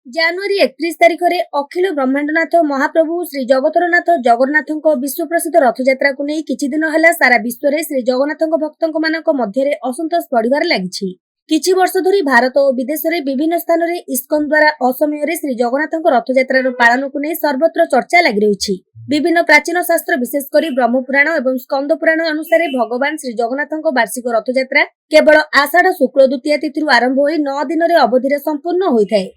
ଜାନୁଆରୀ 31 ତାରିଖରେ ଅଖିଳ ବ୍ରହ୍ମାଣ୍ଡନାଥ ମହାପ୍ରଭୁ ଶ୍ରୀ ଜଗତରନାଥ ଜଗନ୍ନାଥଙ୍କ ବିଶ୍ୱପ୍ରସିଦ୍ଧ ରଥଯାତ୍ରାକୁ ନେଇ କିଛି ଦିନ ହେଲା ସାରା ବିଶ୍ୱରେ ଶ୍ରୀ ଜଗନ୍ନାଥଙ୍କ ଭକ୍ତଙ୍କ ମଧ୍ୟରେ ଅସନ୍ତୋଷ ବଢିବାରେ ଲାଗିଛି। କିଛି ବର୍ଷ ଧରି ଭାରତ ଓ ବିଦେଶରେ ବିଭିନ୍ନ ସ୍ଥାନରେ ଇସ୍କନ ଦ୍ୱାରା ଅସମୟରେ ଶ୍ରୀ ଜଗନ୍ନାଥଙ୍କ ରଥଯାତ୍ରାର ପାଳନକୁ ନେଇ ସର୍ବତ୍ର ଚର୍ଚ୍ଚା ଲାଗି ରହିଛି। ବିଭିନ୍ନ ପ୍ରାଚୀନ ଶାସ୍ତ୍ର ବିଶେଷ କରି ବ୍ରହ୍ମପୁରାଣ ଏବଂ ସ୍କନ୍ଦ ପୁରାଣ ଅନୁସାରେ ଭଗବାନ ଶ୍ରୀ ଜଗନ୍ନାଥଙ୍କ ବାର୍ଷିକ ରଥଯାତ୍ରା କେବଳ ଆଷାଢ ଶୁକ୍ଳ ଦ୍ୱିତୀୟା ତିଥିରୁ ଆରମ୍ଭ ହୋଇ 9 ଦିନରେ ଅବଧିରେ ସମ୍ପୂର୍ଣ୍ଣ ହୋଇଥାଏ।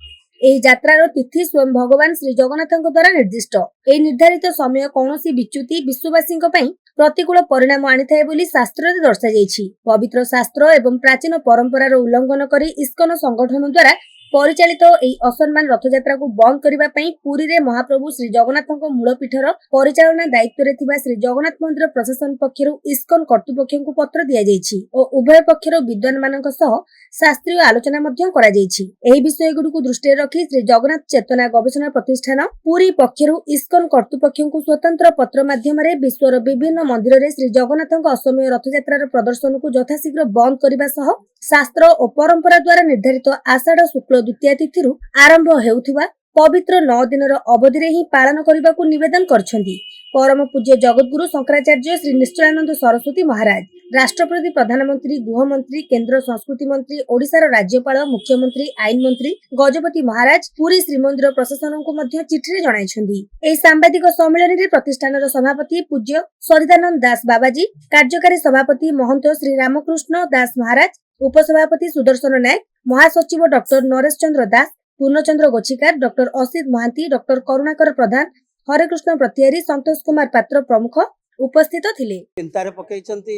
ଏହି ଯାତ୍ରାର ତିଥି ସ୍ୱୟଂ ଭଗବାନ ଶ୍ରୀ ଜଗନ୍ନାଥଙ୍କ ଦ୍ୱାରା ନିର୍ଦ୍ଦିଷ୍ଟ। ଏହି ନିର୍ଦ୍ଧାରିତ ସମୟ କୌଣସି ବିଚ୍ୟୁତି ବିଶ୍ୱବାସୀଙ୍କ ପାଇଁ ପ୍ରତିକୂଳ ପରିଣାମ ଆଣିଥାଏ ବୋଲି ଶାସ୍ତ୍ରରେ ଦର୍ଶାଯାଇଛି। ପବିତ୍ର ଶାସ୍ତ୍ର ଏବଂ ପ୍ରାଚୀନ ପରମ୍ପରାର ଉଲ୍ଲଂଘନ କରି ଇସ୍କନ ସଂଗଠନ ଦ୍ୱାରା ପରିଚାଳିତ ଏହି ଅସମ୍ମାନ ରଥଯାତ୍ରାକୁ ବନ୍ଦ କରିବା ପାଇଁ ପୁରୀରେ ମହାପ୍ରଭୁ ଶ୍ରୀ ଜଗନ୍ନାଥଙ୍କ ମୂଳପୀଠର ପରିଚାଳନା ଦାୟିତ୍ୱରେ ଥିବା ଶ୍ରୀ ଜଗନ୍ନାଥ ମନ୍ଦିର ପ୍ରଶାସନ ପକ୍ଷରୁ ଇସ୍କନ କର୍ତ୍ତୃପକ୍ଷଙ୍କୁ ପତ୍ର ଦିଆଯାଇଛି ଓ ଉଭୟ ପକ୍ଷର ବିଦ୍ୱାନମାନଙ୍କ ସହ ଶାସ୍ତ୍ରୀୟ ଆଲୋଚନା ମଧ୍ୟ କରାଯାଇଛି। ଏହି ବିଷୟଗୁଡ଼ିକୁ ଦୃଷ୍ଟିରେ ରଖି ଶ୍ରୀ ଜଗନ୍ନାଥ ଚେତନା ଗବେଷଣା ପ୍ରତିଷ୍ଠାନ ପୁରୀ ପକ୍ଷରୁ ଇସ୍କନ କର୍ତ୍ତୃପକ୍ଷଙ୍କୁ ସ୍ୱତନ୍ତ୍ର ପତ୍ର ମାଧ୍ୟମରେ ବିଶ୍ୱର ବିଭିନ୍ନ ମନ୍ଦିରରେ ଶ୍ରୀ ଜଗନ୍ନାଥଙ୍କ ଅସମୟ ରଥଯାତ୍ରାର ପ୍ରଦର୍ଶନକୁ ଯଥାଶୀଘ୍ର ବନ୍ଦ କରିବା ସହ ଶାସ୍ତ୍ର ଓ ପରମ୍ପରା ଦ୍ୱାରା ନିର୍ଦ୍ଧାରିତ ଆଷାଢ ଶୁକ୍ଳ ଦ୍ୱିତୀୟା ତିଥିରୁ ଆରମ୍ଭ ହେଉଥିବା ପବିତ୍ର 9 ଦିନର ଅବଧିରେ ହିଁ ପାଳନ କରିବାକୁ ନିବେଦନ କରିଛନ୍ତି। ପରମ ପୂଜ୍ୟ ଜଗତଗୁରୁ ଶଙ୍କରାଚାର୍ଯ୍ୟ ଶ୍ରୀ ନିଶ୍ଚଳାନନ୍ଦ ସରସ୍ୱତୀ ମହାରାଜ, ରାଷ୍ଟ୍ରପତି, ପ୍ରଧାନମନ୍ତ୍ରୀ, ଗୃହମନ୍ତ୍ରୀ, କେନ୍ଦ୍ର ସଂସ୍କୃତି ମନ୍ତ୍ରୀ, ଓଡ଼ିଶାର ରାଜ୍ୟପାଳ, ମୁଖ୍ୟମନ୍ତ୍ରୀ, ଆଇନ ମନ୍ତ୍ରୀ ଗଜପତି ମହାରାଜ ପୁରୀ ଶ୍ରୀମନ୍ଦିର ପ୍ରଶାସନକୁ ମଧ୍ୟ ଚିଠିରେ ଜଣାଇଛନ୍ତି। ଏହି ସାମ୍ବାଦିକ ସମ୍ମିଳନୀରେ ପ୍ରତିଷ୍ଠାନର ସଭାପତି ପୂଜ୍ୟ ସଚ୍ଚିଦାନନ୍ଦ ଦାସ ବାବାଜୀ, କାର୍ଯ୍ୟକାରୀ ସଭାପତି ମହନ୍ତ ଶ୍ରୀ ରାମକୃଷ୍ଣ ଦାସ ମହାରାଜ, ଉପସଭାପତି ସୁଦର୍ଶନ ନାୟକ, ମହାସଚିବ ଡକ୍ଟର ନରେଶ ଚନ୍ଦ୍ର ଦାସ, ପୂର୍ଣ୍ଣଚନ୍ଦ୍ର ଗୋଛିକାର, ଡକ୍ଟର ଅସିତ ମହାନ୍ତି, ଡକ୍ଟର କରୁଣାକର ପ୍ରଧାନ, ହରେକୃଷ୍ଣ ପ୍ରତିହାରୀ, ସନ୍ତୋଷ କୁମାର ପାତ୍ର ପ୍ରମୁଖ ଉପସ୍ଥିତ ଥିଲେ। ଚିନ୍ତାରେ ପକାଇଛନ୍ତି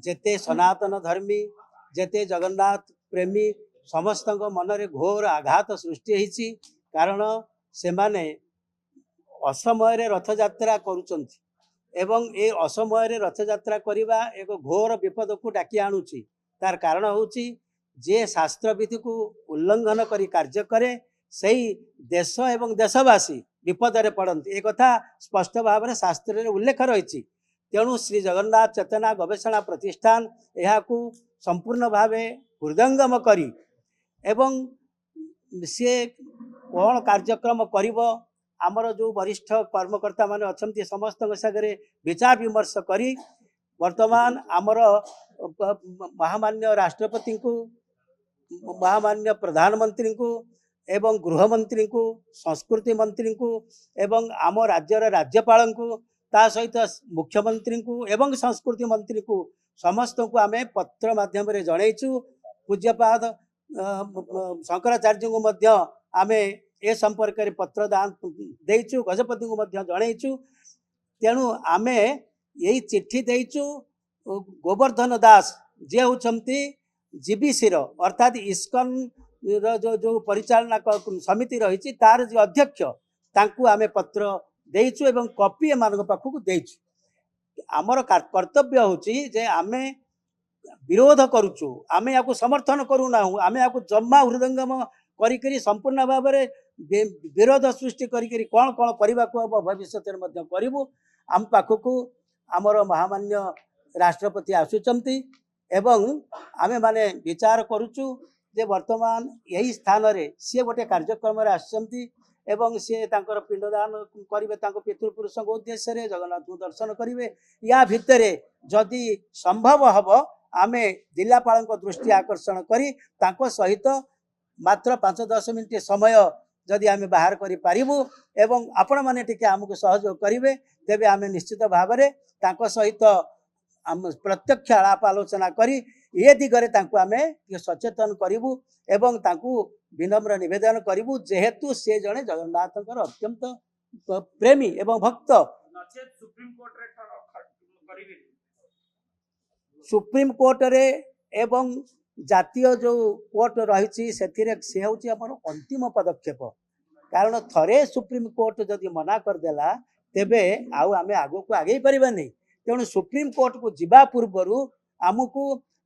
ଯେତେ ସନାତନ ଧର୍ମୀ ଯେତେ ଜଗନ୍ନାଥ ପ୍ରେମୀ ସମସ୍ତଙ୍କ ମନରେ ଘୋର ଆଘାତ ସୃଷ୍ଟି ହେଇଛି। କାରଣ ସେମାନେ ଅସମୟରେ ରଥଯାତ୍ରା କରୁଛନ୍ତି ଏବଂ ଏ ଅସମୟରେ ରଥଯାତ୍ରା କରିବା ଏକ ଘୋର ବିପଦକୁ ଡାକି ଆଣୁଛି। ତାର କାରଣ ହେଉଛି ଯେ ଶାସ୍ତ୍ରବିଧିକୁ ଉଲ୍ଲଂଘନ କରି କାର୍ଯ୍ୟ କରେ ସେହି ଦେଶ ଏବଂ ଦେଶବାସୀ ବିପଦରେ ପଡ଼ନ୍ତି। ଏ କଥା ସ୍ପଷ୍ଟ ଭାବରେ ଶାସ୍ତ୍ରରେ ଉଲ୍ଲେଖ ରହିଛି। ତେଣୁ ଶ୍ରୀ ଜଗନ୍ନାଥ ଚେତନା ଗବେଷଣା ପ୍ରତିଷ୍ଠାନ ଏହାକୁ ସମ୍ପୂର୍ଣ୍ଣ ଭାବେ ହୃଦୟଙ୍ଗମ କରି ଏବଂ ସେ କ'ଣ କାର୍ଯ୍ୟକ୍ରମ କରିବ, ଆମର ଯେଉଁ ବରିଷ୍ଠ କର୍ମକର୍ତ୍ତାମାନେ ଅଛନ୍ତି ସମସ୍ତଙ୍କ ସାଙ୍ଗରେ ବିଚାର ବିମର୍ଶ କରି ବର୍ତ୍ତମାନ ଆମର ମହାମାନ୍ୟ ରାଷ୍ଟ୍ରପତିଙ୍କୁ, ମହାମାନ୍ୟ ପ୍ରଧାନମନ୍ତ୍ରୀଙ୍କୁ ଏବଂ ଗୃହମନ୍ତ୍ରୀଙ୍କୁ, ସଂସ୍କୃତି ମନ୍ତ୍ରୀଙ୍କୁ ଏବଂ ଆମ ରାଜ୍ୟର ରାଜ୍ୟପାଳଙ୍କୁ, ତା ସହିତ ମୁଖ୍ୟମନ୍ତ୍ରୀଙ୍କୁ ଏବଂ ସଂସ୍କୃତି ମନ୍ତ୍ରୀଙ୍କୁ ସମସ୍ତଙ୍କୁ ଆମେ ପତ୍ର ମାଧ୍ୟମରେ ଜଣାଇଛୁ। ପୂଜ୍ୟପାଦ ଶଙ୍କରାଚାର୍ଯ୍ୟଙ୍କୁ ମଧ୍ୟ ଆମେ ଏ ସମ୍ପର୍କରେ ପତ୍ର ଦେଇଛୁ, ଗଜପତିଙ୍କୁ ମଧ୍ୟ ଜଣାଇଛୁ। ତେଣୁ ଆମେ ଏଇ ଚିଠି ଦେଇଛୁ ଗୋବର୍ଦ୍ଧନ ଦାସ ଯିଏ ହେଉଛନ୍ତି ଜିବିସିର ଅର୍ଥାତ୍ ଇସ୍କନର ଯେଉଁ ପରିଚାଳନା ସମିତି ରହିଛି ତାର ଯେଉଁ ଅଧ୍ୟକ୍ଷ ତାଙ୍କୁ ଆମେ ପତ୍ର ଦେଇଛୁ ଏବଂ କପି ଏମାନଙ୍କ ପାଖକୁ ଦେଇଛୁ। ଆମର କର୍ତ୍ତବ୍ୟ ହେଉଛି ଯେ ଆମେ ବିରୋଧ କରୁଛୁ, ଆମେ ୟାକୁ ସମର୍ଥନ କରୁନାହୁଁ, ଆମେ ୟାକୁ ଜମା ହୃଦୟଙ୍ଗମ କରିକିରି ସମ୍ପୂର୍ଣ୍ଣ ଭାବରେ ବିରୋଧ ସୃଷ୍ଟି କରିକିରି କ'ଣ କ'ଣ କରିବାକୁ ହେବ ଭବିଷ୍ୟତରେ ମଧ୍ୟ କରିବୁ। ଆମ ପାଖକୁ ଆମର ମହାମାନ୍ୟ ରାଷ୍ଟ୍ରପତି ଆସୁଛନ୍ତି ଏବଂ ଆମେମାନେ ବିଚାର କରୁଛୁ ଯେ ବର୍ତ୍ତମାନ ଏହି ସ୍ଥାନରେ ସିଏ ଗୋଟେ କାର୍ଯ୍ୟକ୍ରମରେ ଆସିଛନ୍ତି ଏବଂ ସିଏ ତାଙ୍କର ପିଣ୍ଡଦାନ କରିବେ ତାଙ୍କ ପିତୃପୁରୁଷଙ୍କ ଉଦ୍ଦେଶ୍ୟରେ, ଜଗନ୍ନାଥଙ୍କୁ ଦର୍ଶନ କରିବେ। ୟା ଭିତରେ ଯଦି ସମ୍ଭବ ହେବ ଆମେ ଜିଲ୍ଲାପାଳଙ୍କ ଦୃଷ୍ଟି ଆକର୍ଷଣ କରି ତାଙ୍କ ସହିତ ମାତ୍ର 5-10 ମିନିଟ୍ ସମୟ ଯଦି ଆମେ ବାହାର କରିପାରିବୁ ଏବଂ ଆପଣମାନେ ଟିକେ ଆମକୁ ସହଯୋଗ କରିବେ ତେବେ ଆମେ ନିଶ୍ଚିତ ଭାବରେ ତାଙ୍କ ସହିତ ପ୍ରତ୍ୟକ୍ଷ ଆଳାପ ଆଲୋଚନା କରି ଏ ଦିଗରେ ତାଙ୍କୁ ଆମେ ଟିକେ ସଚେତନ କରିବୁ ଏବଂ ତାଙ୍କୁ ବିନମ୍ର ନିବେଦନ କରିବୁ ଯେହେତୁ ସେ ଜଣେ ଜଗନ୍ନାଥଙ୍କର ଅତ୍ୟନ୍ତ ପ୍ରେମୀ ଏବଂ ଭକ୍ତ। ସୁପ୍ରିମକୋର୍ଟରେ ଏବଂ ଜାତୀୟ ଯେଉଁ କୋର୍ଟ ରହିଛି ସେଥିରେ ସେ ହେଉଛି ଆମର ଅନ୍ତିମ ପଦକ୍ଷେପ। କାରଣ ଥରେ ସୁପ୍ରିମକୋର୍ଟ ଯଦି ମନା କରିଦେଲା ତେବେ ଆଉ ଆମେ ଆଗକୁ ଆଗେଇ ପାରିବାନି। ତେଣୁ ସୁପ୍ରିମକୋର୍ଟକୁ ଯିବା ପୂର୍ବରୁ ଆମକୁ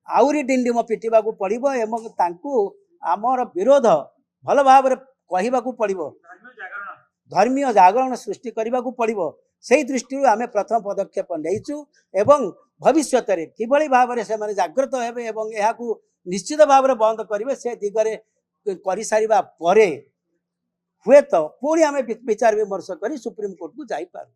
ଆହୁରି ଡିଣ୍ଡିମ ପିଟିବାକୁ ପଡ଼ିବ ଏବଂ ତାଙ୍କୁ ଆମର ବିରୋଧ ଭଲ ଭାବରେ କହିବାକୁ ପଡ଼ିବ, ଧର୍ମୀୟ ଜାଗରଣ ସୃଷ୍ଟି କରିବାକୁ ପଡ଼ିବ। ସେହି ଦୃଷ୍ଟିରୁ ଆମେ ପ୍ରଥମ ପଦକ୍ଷେପ ନେଇଛୁ ଏବଂ ଭବିଷ୍ୟତରେ କିଭଳି ଭାବରେ ସେମାନେ ଜାଗ୍ରତ ହେବେ ଏବଂ ଏହାକୁ ନିଶ୍ଚିତ ଭାବରେ ବନ୍ଦ କରିବେ ସେ ଦିଗରେ କରିସାରିବା ପରେ हुए तो पुणी आम विचार विमर्श कर सुप्रीमकोर्ट को जापारू।